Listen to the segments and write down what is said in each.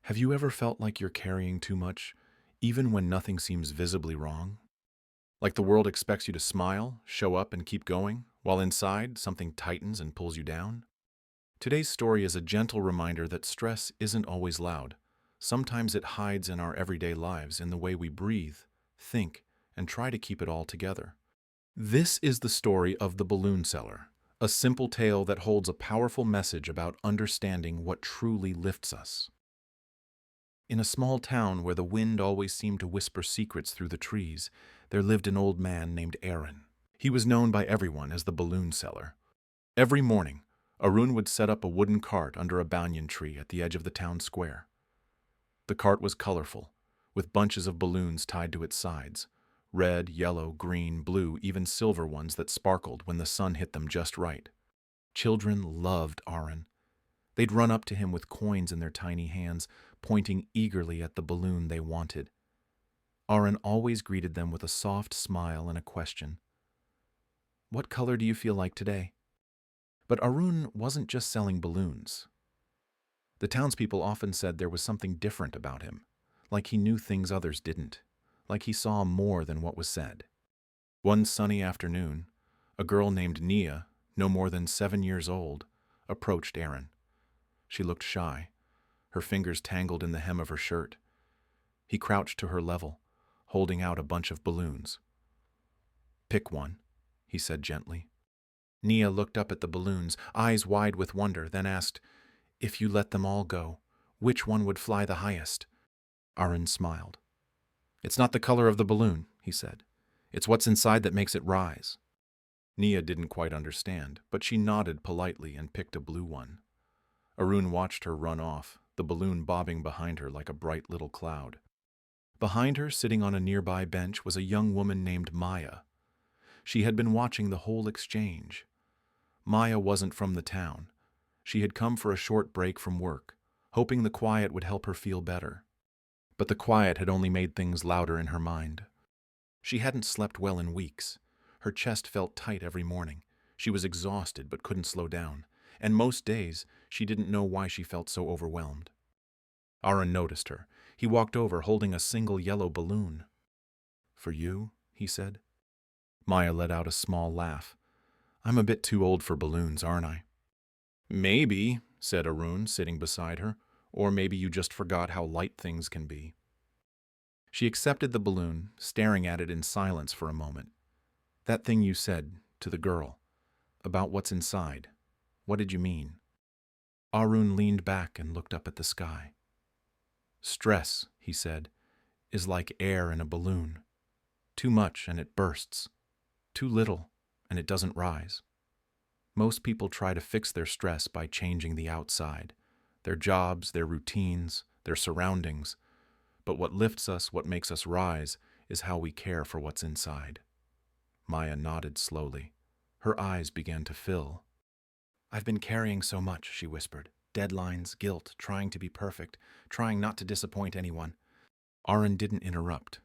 Have you ever felt like you're carrying too much, even when nothing seems visibly wrong? Like the world expects you to smile, show up, and keep going, while inside something tightens and pulls you down? Today's story is a gentle reminder that stress isn't always loud. Sometimes it hides in our everyday lives in the way we breathe, think, and try to keep it all together. This is the story of the balloon seller, a simple tale that holds a powerful message about understanding what truly lifts us. In a small town where the wind always seemed to whisper secrets through the trees, there lived an old man named Aaron. He was known by everyone as the balloon seller. Every morning, Arun would set up a wooden cart under a banyan tree at the edge of the town square. The cart was colorful, with bunches of balloons tied to its sides: red, yellow, green, blue, even silver ones that sparkled when the sun hit them just right. Children loved Aaron. They'd run up to him with coins in their tiny hands, pointing eagerly at the balloon they wanted. Aaron always greeted them with a soft smile and a question. "What color do you feel like today?" But Arun wasn't just selling balloons. The townspeople often said there was something different about him, like he knew things others didn't, like he saw more than what was said. One sunny afternoon, a girl named Nia, no more than 7 years old, approached Aaron. She looked shy, her fingers tangled in the hem of her shirt. He crouched to her level, holding out a bunch of balloons. "Pick one," he said gently. Nia looked up at the balloons, eyes wide with wonder, then asked, "If you let them all go, which one would fly the highest?" Aaron smiled. "It's not the color of the balloon," he said. "It's what's inside that makes it rise." Nia didn't quite understand, but she nodded politely and picked a blue one. Arun watched her run off, the balloon bobbing behind her like a bright little cloud. Behind her, sitting on a nearby bench, was a young woman named Maya. She had been watching the whole exchange. Maya wasn't from the town. She had come for a short break from work, hoping the quiet would help her feel better. But the quiet had only made things louder in her mind. She hadn't slept well in weeks. Her chest felt tight every morning. She was exhausted but couldn't slow down, and most days she didn't know why she felt so overwhelmed. Aaron noticed her. He walked over holding a single yellow balloon. "For you?" he said. Maya let out a small laugh. "I'm a bit too old for balloons, aren't I?" "Maybe," said Arun, sitting beside her, "or maybe you just forgot how light things can be." She accepted the balloon, staring at it in silence for a moment. "That thing you said, to the girl, about what's inside, what did you mean?" Arun leaned back and looked up at the sky. "Stress," he said, "is like air in a balloon. Too much and it bursts. Too little and it doesn't rise. Most people try to fix their stress by changing the outside, their jobs, their routines, their surroundings. But what lifts us, what makes us rise, is how we care for what's inside." Maya nodded slowly. Her eyes began to fill. "I've been carrying so much," she whispered. "Deadlines, guilt, trying to be perfect, trying not to disappoint anyone." Aaron didn't interrupt.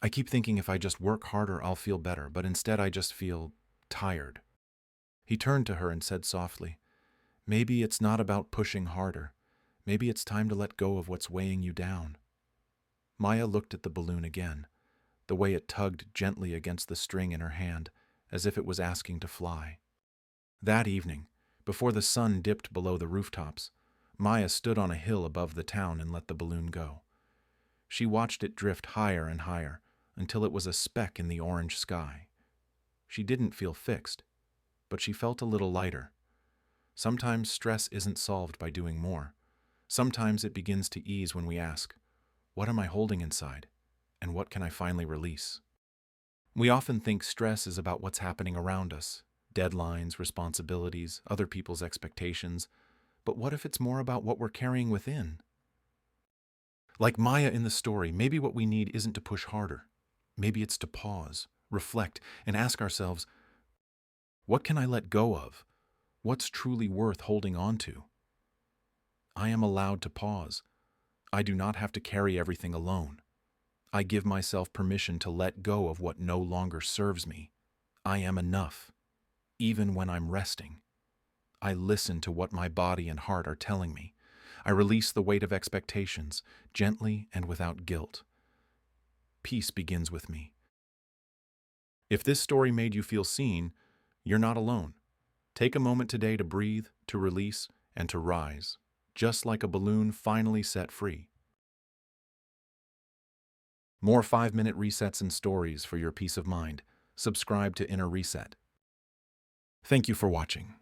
"I keep thinking if I just work harder, I'll feel better, but instead I just feel tired." He turned to her and said softly, "Maybe it's not about pushing harder. Maybe it's time to let go of what's weighing you down." Maya looked at the balloon again, the way it tugged gently against the string in her hand, as if it was asking to fly. That evening, before the sun dipped below the rooftops, Maya stood on a hill above the town and let the balloon go. She watched it drift higher and higher, until it was a speck in the orange sky. She didn't feel fixed, but she felt a little lighter. Sometimes stress isn't solved by doing more. Sometimes it begins to ease when we ask, "What am I holding inside? And what can I finally release?" We often think stress is about what's happening around us: deadlines, responsibilities, other people's expectations. But what if it's more about what we're carrying within? Like Maya in the story, maybe what we need isn't to push harder. Maybe it's to pause, reflect, and ask ourselves, what can I let go of? What's truly worth holding on to? I am allowed to pause. I do not have to carry everything alone. I give myself permission to let go of what no longer serves me. I am enough, even when I'm resting. I listen to what my body and heart are telling me. I release the weight of expectations, gently and without guilt. Peace begins with me. If this story made you feel seen, you're not alone. Take a moment today to breathe, to release, and to rise, just like a balloon finally set free. More 5-minute resets and stories for your peace of mind. Subscribe to Inner Reset. Thank you for watching.